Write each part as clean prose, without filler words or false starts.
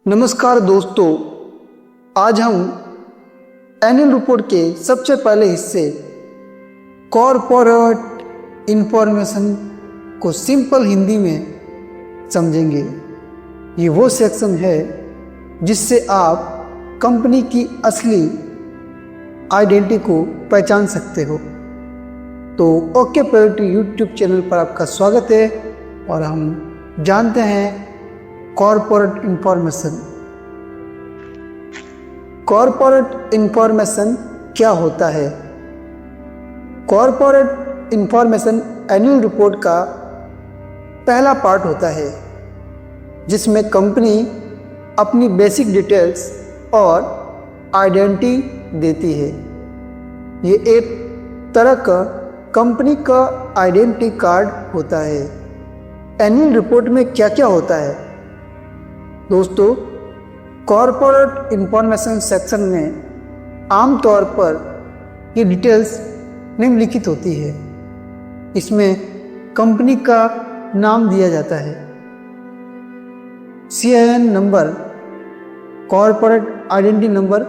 नमस्कार दोस्तों, आज हम एनुअल रिपोर्ट के सबसे पहले हिस्से कॉरपोरेट इंफॉर्मेशन को सिंपल हिंदी में समझेंगे। ये वो सेक्शन है जिससे आप कंपनी की असली आइडेंटिटी को पहचान सकते हो। तो ओके प्रायोरिटी यूट्यूब चैनल पर आपका स्वागत है और हम जानते हैं कॉरपोरेट इंफॉर्मेशन। कॉरपोरेट इंफॉर्मेशन क्या होता है? कॉरपोरेट इंफॉर्मेशन एनुअल रिपोर्ट का पहला पार्ट होता है जिसमें कंपनी अपनी बेसिक डिटेल्स और आइडेंटिटी देती है। ये एक तरह का कंपनी का आइडेंटिटी कार्ड होता है। एनुअल रिपोर्ट में क्या क्या होता है दोस्तों? कॉरपोरेट इंफॉर्मेशन सेक्शन में आमतौर पर ये डिटेल्स निम्नलिखित होती है। इसमें कंपनी का नाम दिया जाता है, CIN number, corporate identity number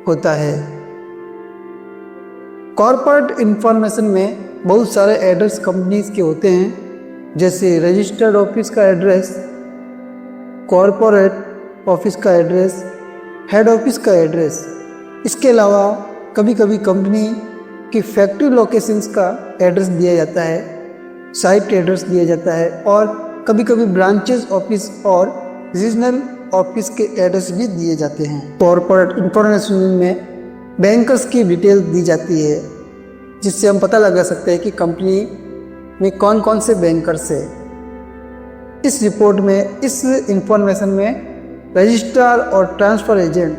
होता है। कॉरपोरेट इंफॉर्मेशन में बहुत सारे एड्रेस कंपनीज के होते हैं, जैसे रजिस्टर्ड ऑफिस का एड्रेस, कॉरपोरेट ऑफिस का एड्रेस, हेड ऑफिस का एड्रेस। इसके अलावा कभी कभी कंपनी की फैक्ट्री लोकेशंस का एड्रेस दिया जाता है, साइट एड्रेस दिया जाता है, और कभी कभी ब्रांचेस ऑफिस और रीजनल ऑफिस के एड्रेस भी दिए जाते हैं। कॉरपोरेट इंफॉर्मेशन में बैंकर्स की डिटेल दी जाती है, जिससे हम पता लगा सकते हैं कि कंपनी में कौन कौन से बैंकर्स है। इस रिपोर्ट में, इस इंफॉर्मेशन में रजिस्ट्रार और ट्रांसफ़र एजेंट,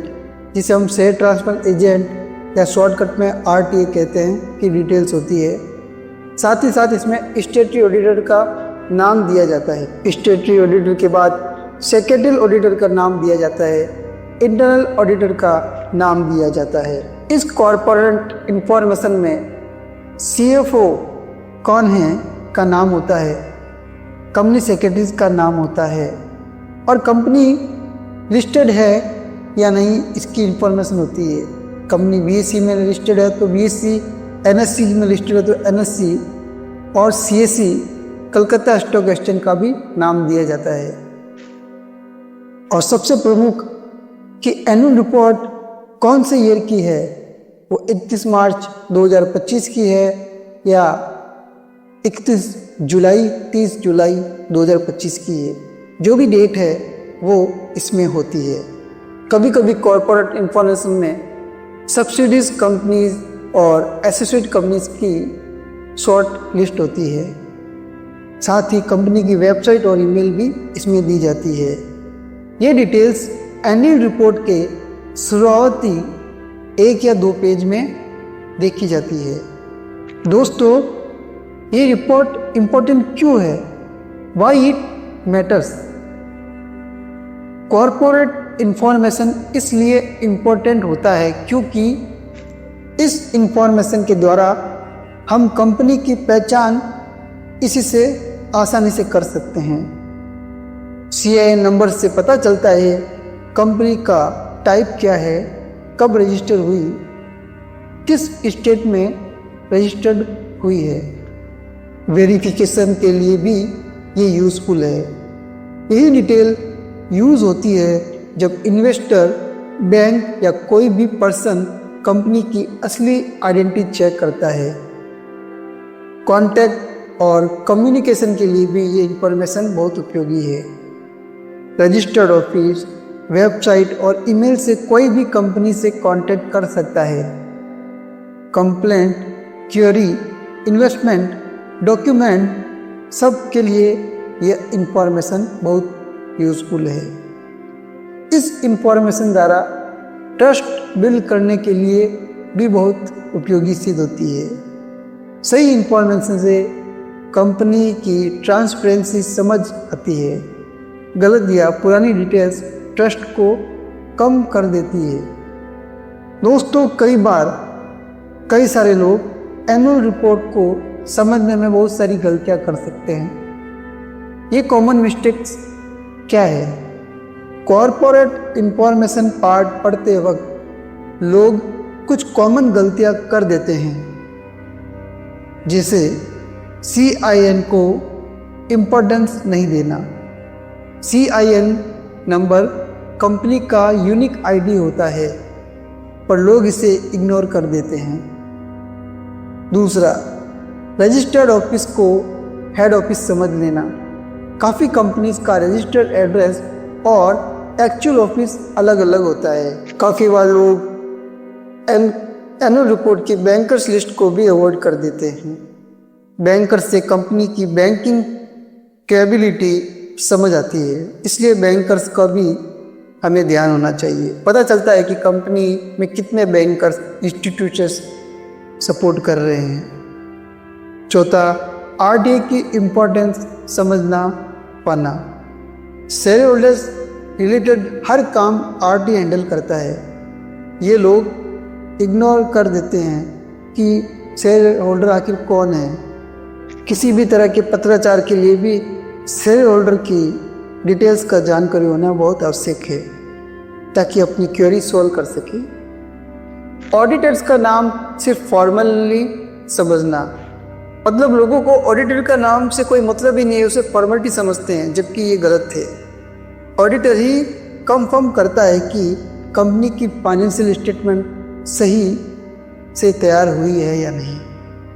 जिसे हम शेयर ट्रांसफ़र एजेंट या शॉर्टकट में RTA कहते हैं, की डिटेल्स होती है। साथ ही साथ इसमें स्टैट्यूटरी ऑडिटर का नाम दिया जाता है। स्टैट्यूटरी ऑडिटर के बाद सेक्रेटरियल ऑडिटर का नाम दिया जाता है, इंटरनल ऑडिटर का नाम दिया जाता है। इस कॉरपोरेट इंफॉर्मेशन में CFO कौन है का नाम होता है, कंपनी सेक्रेटरीज का नाम होता है, और कंपनी लिस्टेड है या नहीं इसकी इंफॉर्मेशन होती है। कंपनी BSE में लिस्टेड है तो BSE, NSE में लिस्टेड है तो NSE, और CSE कलकत्ता स्टॉक एक्सचेंज का भी नाम दिया जाता है। और सबसे प्रमुख कि एनुअल रिपोर्ट कौन से ईयर की है, वो 31 मार्च 2025 की है या 31 जुलाई 30 जुलाई 2025 की है। जो भी डेट है वो इसमें होती है। कभी कभी कॉरपोरेट इंफॉर्मेशन में सब्सिडीज कंपनीज और एसोसिएट कंपनीज की शॉर्ट लिस्ट होती है। साथ ही कंपनी की वेबसाइट और ईमेल भी इसमें दी जाती है। ये डिटेल्स एनुअल रिपोर्ट के शुरुआती 1 या 2 पेज में देखी जाती है। दोस्तों, ये रिपोर्ट इम्पोर्टेंट क्यों है? Why it matters? Corporate information इसलिए इम्पोर्टेंट होता है क्योंकि इस इंफॉर्मेशन के द्वारा हम कंपनी की पहचान इसी से आसानी से कर सकते हैं। CIN नंबर से पता चलता है कंपनी का टाइप क्या है, कब रजिस्टर हुई, किस स्टेट में रजिस्टर्ड हुई है। वेरिफिकेशन के लिए भी ये यूज़फुल है। यही डिटेल यूज़ होती है जब इन्वेस्टर, बैंक या कोई भी पर्सन कंपनी की असली आइडेंटिटी चेक करता है। कॉन्टैक्ट और कम्युनिकेशन के लिए भी ये इंफॉर्मेशन बहुत उपयोगी है। रजिस्टर्ड ऑफिस, वेबसाइट और ईमेल से कोई भी कंपनी से कांटेक्ट कर सकता है। कंप्लेंट, क्वेरी, इन्वेस्टमेंट, डॉक्यूमेंट, सब के लिए यह इंफॉर्मेशन बहुत यूज़फुल है। इस इंफॉर्मेशन द्वारा ट्रस्ट बिल्ड करने के लिए भी बहुत उपयोगी सिद्ध होती है। सही इंफॉर्मेशन से कंपनी की ट्रांसपेरेंसी समझ आती है। गलत या पुरानी डिटेल्स ट्रस्ट को कम कर देती है। दोस्तों, कई सारे लोग एनुअल रिपोर्ट को समझने में बहुत सारी गलतियां कर सकते हैं। ये कॉमन मिस्टेक्स क्या है? कॉरपोरेट इंफॉर्मेशन पार्ट पढ़ते वक्त लोग कुछ कॉमन गलतियां कर देते हैं, जैसे CIN को इम्पोर्टेंस नहीं देना। CIN नंबर कंपनी का यूनिक ID होता है, पर लोग इसे इग्नोर कर देते हैं। दूसरा, रजिस्टर्ड ऑफिस को हेड ऑफिस समझ लेना। काफ़ी कंपनीज का रजिस्टर्ड एड्रेस और एक्चुअल ऑफिस अलग अलग होता है। काफ़ी बार लोग एनुअल रिपोर्ट की बैंकर्स लिस्ट को भी अवॉइड कर देते हैं। बैंकर्स से कंपनी की बैंकिंग कैपेबिलिटी समझ आती है, इसलिए बैंकर्स का भी हमें ध्यान होना चाहिए। पता चलता है कि कंपनी में कितने बैंकर्स इंस्टीट्यूशंस सपोर्ट कर रहे हैं। चौथा, RTA की इम्पोर्टेंस समझना पाना। शेयर होल्डर्स रिलेटेड हर काम RTA हैंडल करता है। ये लोग इग्नोर कर देते हैं कि शेयर होल्डर आखिर कौन है। किसी भी तरह के पत्राचार के लिए भी शेयर होल्डर की डिटेल्स का जानकारी होना बहुत आवश्यक है, ताकि अपनी क्वेरी सॉल्व कर सके। ऑडिटर्स का नाम सिर्फ फॉर्मली समझना, मतलब लोगों को ऑडिटर का नाम से कोई मतलब ही नहीं है, उसे फॉर्मेलिटी समझते हैं, जबकि ये गलत है। ऑडिटर ही कंफर्म करता है कि कंपनी की फाइनेंशियल स्टेटमेंट सही से तैयार हुई है या नहीं।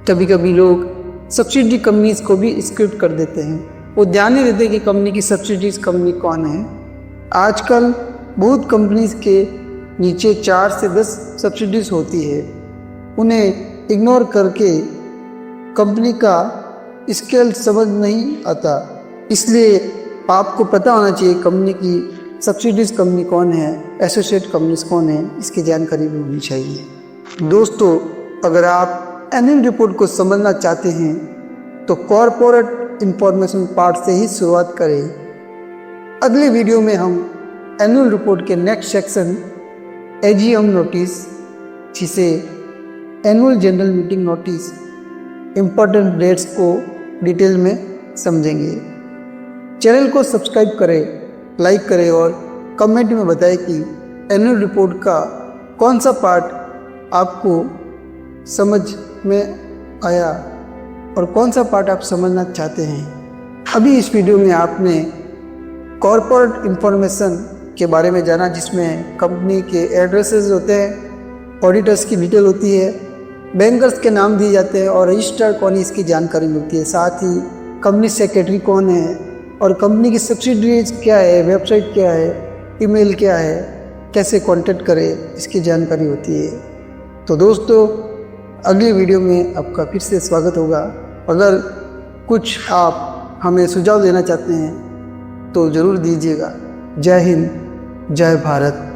कभी कभी लोग सब्सिडी कंपनीज को भी स्किप कर देते हैं, वो ध्यान नहीं देते कि कंपनी की सब्सिडीज कंपनी कौन है। आजकल बहुत कंपनीज के नीचे 4 से 10 सब्सिडीज होती है, उन्हें इग्नोर करके कंपनी का स्केल समझ नहीं आता। इसलिए आपको पता होना चाहिए कंपनी की सब्सिडीज कंपनी कौन है, एसोसिएट कंपनीज कौन है, इसकी जानकारी भी होनी चाहिए। दोस्तों, अगर आप एनुअल रिपोर्ट को समझना चाहते हैं तो कॉरपोरेट इंफॉर्मेशन पार्ट से ही शुरुआत करें। अगले वीडियो में हम एनुअल रिपोर्ट के नेक्स्ट सेक्शन AGM नोटिस, जिसे annual general meeting notice, important dates को डिटेल में समझेंगे। चैनल को सब्सक्राइब करें, लाइक करें और कमेंट में बताएं कि एनुअल रिपोर्ट का कौन सा पार्ट आपको समझ में आया और कौन सा पार्ट आप समझना चाहते हैं। अभी इस वीडियो में आपने कॉर्पोरेट इंफॉर्मेशन के बारे में जाना, जिसमें कंपनी के एड्रेसेस होते हैं, ऑडिटर्स की डिटेल होती है, बैंकर्स के नाम दिए जाते हैं और रजिस्टर कौन है इसकी जानकारी मिलती है। साथ ही कंपनी सेक्रेटरी कौन है और कंपनी की सब्सिडीज क्या है, वेबसाइट क्या है, ईमेल क्या है, कैसे कांटेक्ट करें, इसकी जानकारी होती है। तो दोस्तों, अगली वीडियो में आपका फिर से स्वागत होगा। अगर कुछ आप हमें सुझाव देना चाहते हैं तो ज़रूर दीजिएगा। जय हिंद, जय भारत।